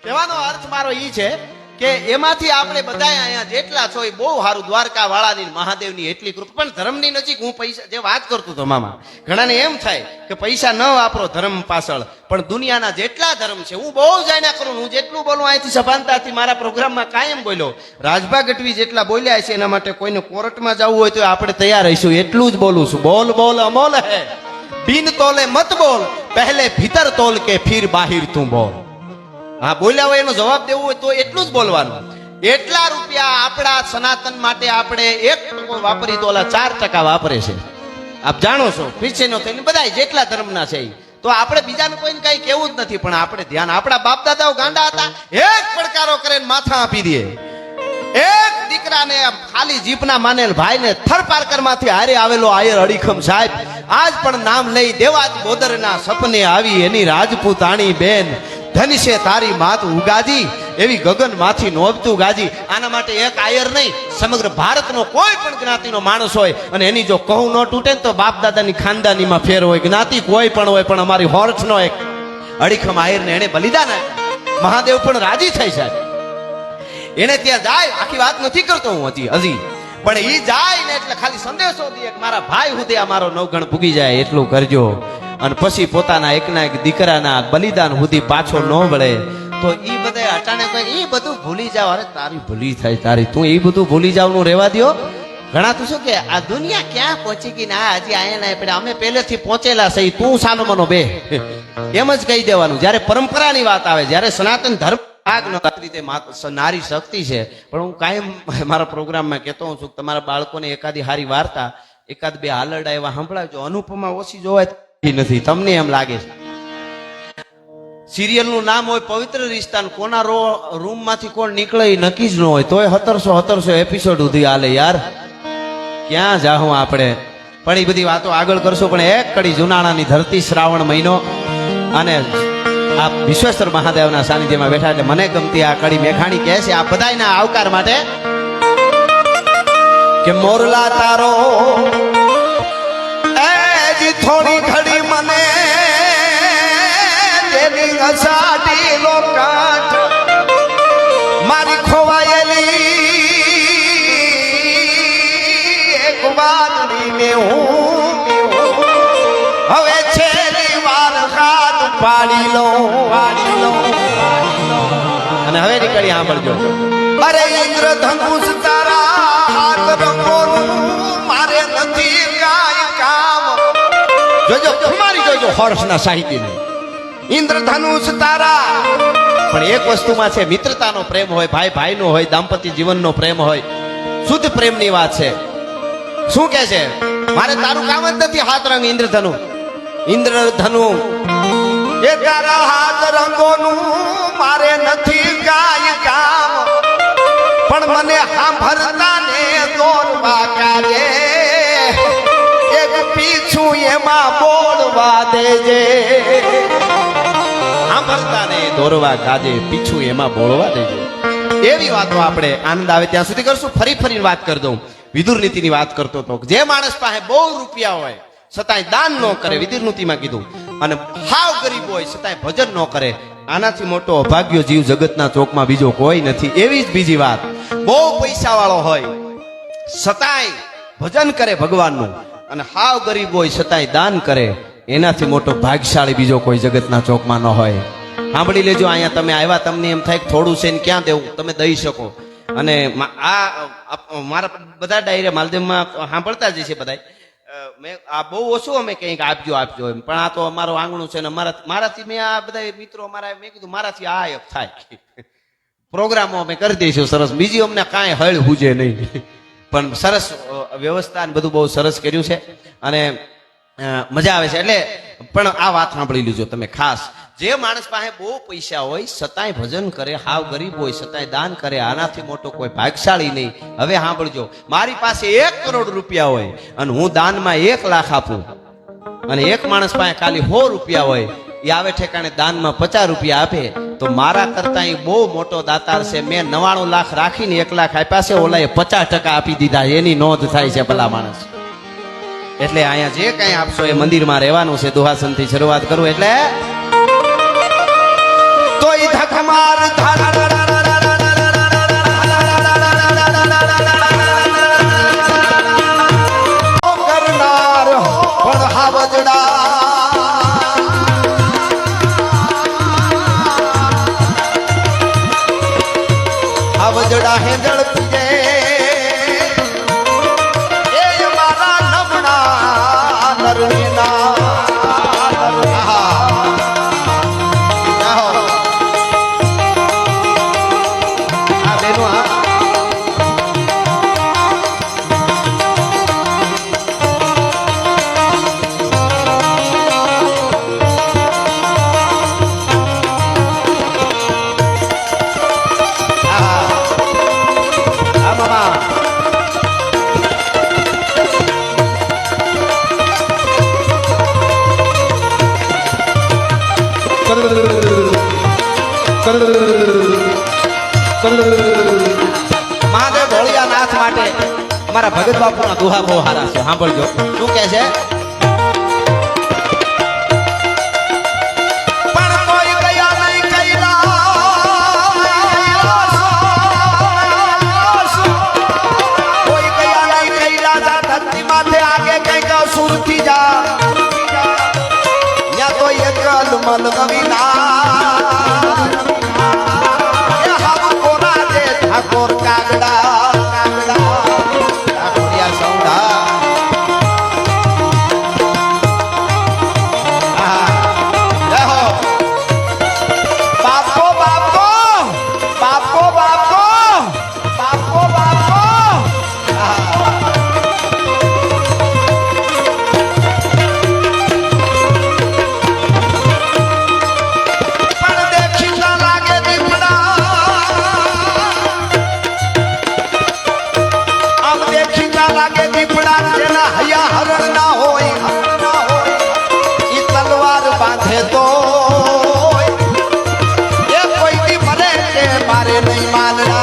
કહેવાનો અર્થ મારો ઈ છે કે એમાંથી આપણે બધા અહીંયા જેટલા છો એ બહુ સારું દ્વારકા વાળાની મહાદેવની એટલી કૃપા. પણ ધર્મની નજીક હું પૈસા જે વાત કરતો હતો મામા, ઘણાને એમ થાય કે પૈસા ન વાપરો ધર્મ પાછળ, પણ દુનિયાના જેટલા ધર્મ છે હું બહુ જાણ્યા કરું. હું જેટલું બોલું અહીંથી સભાનતાથી મારા પ્રોગ્રામમાં કાયમ બોલ્યો. રાજભા ગઢવી જેટલા બોલ્યા છે એના માટે કોઈને કોર્ટમાં જવું હોય તો આપણે તૈયાર રહીશું, એટલું જ બોલું છું. બોલ બોલ અમોલ હે, બિન તોલે મત બોલ, પહેલે ભીતર તોલ કે ફિર બાહિર તું બોલ. હા, બોલ્યા હોય એનો જવાબ દેવો હોય તો એટલું જ બોલવાનું. એટલા રૂપિયા આપણા સનાતન માટે આપણે 1% વાપરી તો ઓલા 4% વાપરે છે. આપ જાણો છો, ક્રિશ્ચિયનો થઈને બધા જેટલા ધર્મના છે તો આપણે બીજાને કોઈને કઈ કેવું જ નથી. પણ આપણે ધ્યાન, આપણા બાપ દાદાઓ ગાંડા હતા, એક પડકારો કરે માથા આપી દે. એક દીકરાને ખાલી જીપના માનેલ ભાઈને થરપારકર માંથી હારે આવેલો આયર અડીખમ સાહેબ આજ પણ નામ લઈ દેવાજ બોદરના સપને આવી એની રાજપૂતાણી બેન ધન છે તારી માત ઉગાજી, એવી ગગન માંથી નોબતું ગાજી. આના માટે એક આયર નહીં, સમગ્ર ભારતનો કોઈ પણ જ્ઞાતિનો માણસ હોય અને એની જો કહું ન તૂટે ને તો બાપ દાદાની ખાનદાનીમાં ફેર હોય. જ્ઞાતિ કોઈ પણ હોય, પણ અમારી હોર્ઠનો એક અડીખમ આયરને એને બલિદાન આપ્યું. મહાદેવ પણ રાજી થઈ સાહેબ. એને ત્યાં જાય, આખી વાત નથી કરતો હું હજી, પણ ઈ જાય ને એટલે ખાલી સંદેશો દે કે મારા ભાઈ સુધી આ મારો નવગણ પૂગી જાય એટલું કરજો. અને પછી પોતાના એકના એક દીકરાના બલિદાન સુધી પાછો ન વળે તો ઈ બધા અટાણે કોઈ ઈ બધું ભૂલી જાવ. અરે તારી ભૂલી થાય તારી, તું ઈ બધું ભૂલી જાવનું રહેવા દ્યો. ઘણા તું શું કે આ દુનિયા ક્યાં પહોંચી ગઈ ને આ હજી આયા પડે, અમે પહેલેથી પહોંચેલા છે, તું સાનો મનો બે એમ જ કહી દેવાનું. જયારે પરંપરાની વાત આવે, જયારે સનાતન ધર્મ ભાગ ન રીતે નારી શક્તિ છે. પણ હું કાયમ મારા પ્રોગ્રામમાં કહેતો હું છું કે તમારા બાળકોને એકાદી હારી વાર્તા, એકાદ બે હાલરડા એવા સંભળાવજો. અનુપમા ઓછી જોવાય નથી, તમને એમ લાગે છે. સિરિયલ નું નામ હોય પવિત્ર રિશ્તા, કોના રૂમ માંથી કોણ નીકળે એ નક્કી જ ન હોય, તોય 1700 એપિસોડ સુધી હાલે યાર. ક્યાં જાઉં આપણે? પણ એ બધી વાતો આગળ કરશો. પણ એક કડી જુનાણાની ધરતી, શ્રાવણ મહિનો અને આ વિશ્વેશ્વર મહાદેવના સાનિધ્યમાં બેઠા એટલે મને ગમતી આ કડી મેખાણી કહે છે આ બધાયના આવકાર માટે કે મોરલા તારો થોડી ઘડી મને તેની અસાડી લોકાટ મારી ખોવાયેલી એક વાદળીને હું હવે છેલ્લી વાર હાથ પાડી લો. અને હવે નીકળી સાંભળજો. અરે ઇન્દ્રધનુષ તારા હાથ રંગોનું મારે નથી કાંઈ કામ. જોજો ખુમારી જોજો હોર્સના સાહિત્યને. ઇન્દ્રધનુષ તારા, પણ એક વસ્તુમાં છે, મિત્રતાનો પ્રેમ હોય, ભાઈ ભાઈનો હોય, દાંપત્ય જીવનનો પ્રેમ હોય, શુદ્ધ પ્રેમની વાત છે. શું કે છે? મારે તારું કામ જ નથી હાથ રંગ ઇન્દ્રધનુ. ઇન્દ્રધનુ એ તારા હાથ રંગોનું મારે નથી કાંઈ કામ, પણ મને સાંભળતા ને દોરવા કાઢે એક પીછું એમાં બોલવા દેજે. સાંભળતા ને દોરવા કાજે પીછું એમાં બોલવા દેજે. એવી વાતો આપણે આનંદ આવે ત્યાં સુધી કરશું. ફરી વાત કરી દઉં. વિદુર નીતિની વાત કરતો હતો. જે માણસ પાસે બહુ રૂપિયા હોય છતાંય દાન ન કરે, વિદુર નીતિમાં કીધું, અને હાવ ગરીબ હોય છતાંય ભજન ન કરે, આનાથી મોટો અભાગ્યો જીવ જગતના ચોકમાં બીજો કોઈ નથી. એવી જ બીજી વાત, બહુ પૈસા વાળો હોય છતાંય ભજન કરે ભગવાનનું, અને હાવ ગરીબ હોય છતાંય દાન કરે, એનાથી મોટો ભાગ્યશાળી બીજો કોઈ જગતના ચોકમાં ન હોય. સાંભળી લેજો. અહીંયા તમે આવ્યા, તમને એમ થાય થોડું છે ને ક્યાં દેવું, તમે દઈ શકો. અને આ મારા બધા ડાયરે માલદેવમાં સાંભળતા જ છે બધા. મેં આ બહુ ઓછું અમે કંઈક આપજો એમ, પણ આ તો અમારું આંગણું છે ને મારાથી મેં આ બધા મિત્રો મારા મેં કીધું મારાથી આ એક થાય પ્રોગ્રામો અમે કરી દઈશું સરસ. બીજી અમને કાંઈ હળ હુજે નહીં, પણ સરસ વ્યવસ્થા ને બધું બહુ સરસ કર્યું છે અને મજા આવે છે. એટલે પણ આ વાત સાંભળી લીજો તમે ખાસ. જે માણસ પાસે બહુ પૈસા હોય છતાંય ભજન કરે, હાવ ગરીબ હોય છતાંય દાન કરે, આનાથી મોટો કોઈ ભાગ્યશાળી નહીં. હવે સાંભળજો, મારી પાસે 1 કરોડ રૂપિયા હોય અને હું દાનમાં 1 લાખ આપું, અને એક માણસ પાસે ખાલી 100 રૂપિયા હોય, એ આવે ઠેકાણે દાનમાં 50 રૂપિયા આપે, તો મારા કરતા એ બહુ મોટો દાતાર છે. મેં 99 લાખ રાખીને 1 લાખ આપ્યા છે, ઓલાએ 50% આપી દીધા, એની નોંધ થાય છે ભલા માણસ. એટલે અહીંયા જે કઈ આપશો એ મંદિરમાં રહેવાનું છે. દુહાસનથી શરૂઆત કરું એટલે તો ખમાર કરનાર પણ હાવજડા હાવજડા હેંજળ પીજે એ મારા નમણા નરણીના મહાદેવ ભોળિયા નાથ માટે અમારા ભગત બાપુના દુહા બહુ સારા છે, સાંભળજો શું કહે છે. પણ કોઈ ગયા નહીં કૈલાસ, કોઈ ગયા નહીં કૈલાસ, આ ધરતી માથે આગે કઈક સુરથી જા યા તો એક મલ નવીના ઠાકોર કાગડા ઠાકોરિયા સૌડા બાપો બાપો બાપો બાપો બાપો બાપો પણ દેખી ના લાગે દીપડા લાગે દીપડા જેના હૈયા હરણ ના હોય ઈ તલવાર બાંધે તો એ કોઈ દી મરે કે મારે નહીં માનના.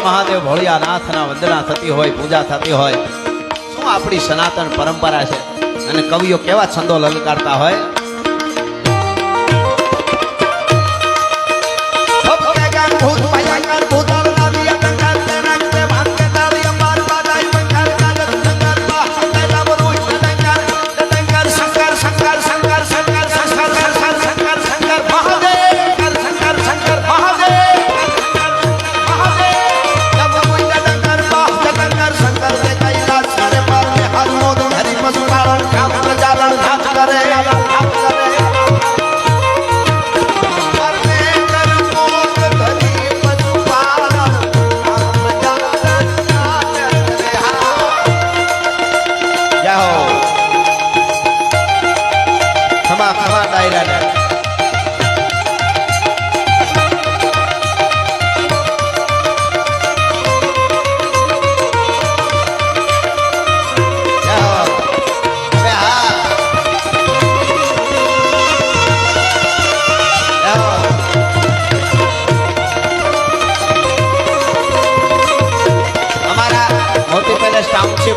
મહાદેવ ભોળિયા નાથના વંદના થતી હોય, પૂજા થતી હોય, શું આપણી સનાતન પરંપરા છે અને કવિઓ કેવા છંદો લલકારતા હોય.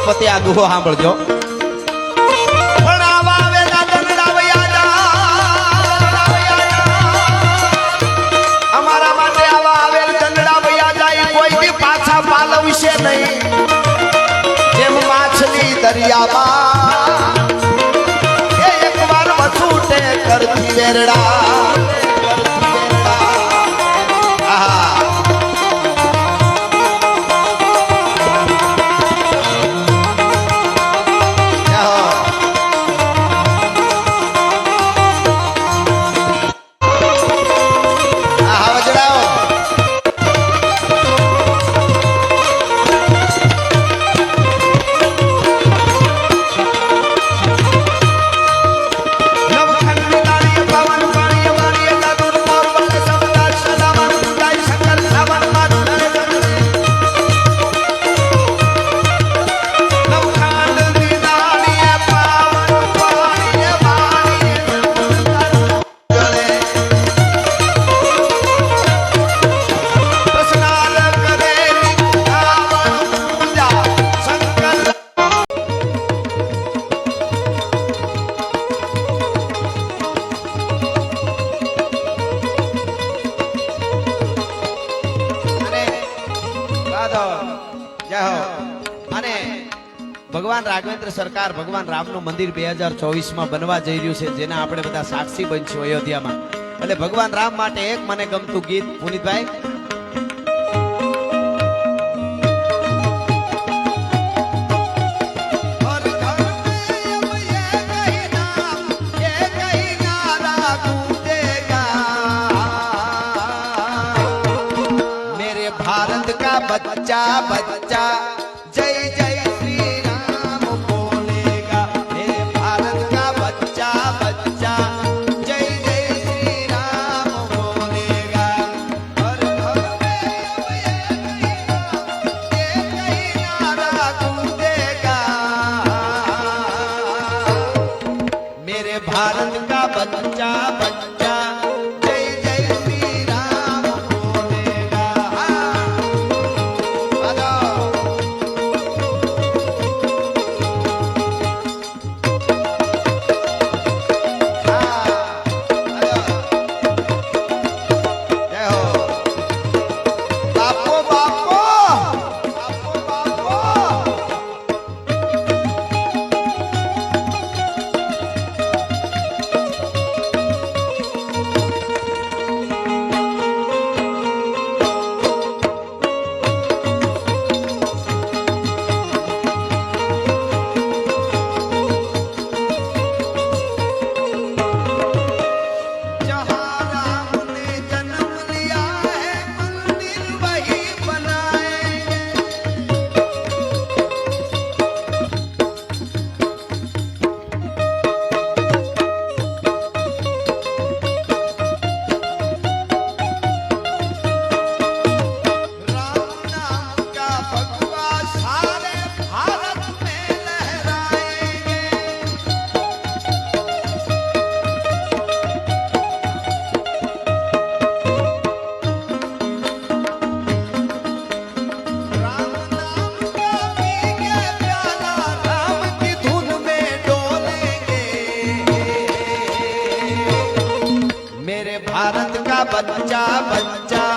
પતિ આ દુહો સાંભળજો. અમારા માટે આવા આવેલ ચંદડા વયા જાય કોઈ દી પાછા પાલવશે નહીં, જેમ માછલી દરિયામાં એ એકવાર વછૂટે કરતી વેરડા. માધવ જય હો. અને ભગવાન રાઘવેન્દ્ર સરકાર ભગવાન રામનું મંદિર 2024 બનવા જઈ રહ્યું છે, જેના આપણે બધા સાક્ષી બનશું અયોધ્યામાં. એટલે ભગવાન રામ માટે એક મને ગમતું ગીત પુનિતભાઈ. भारत का बच्चा बच्चा जय जय श्री राम बोलेगा. मेरे भारत का बच्चा बच्चा जय जय श्री राम बोलेगा. हर घर में ये कहीं नारा गूंजेगा. मेरे भारत का बच्चा बच्चा जय जय श्री राम बोलेगा. भारत का बच्चा बच्चा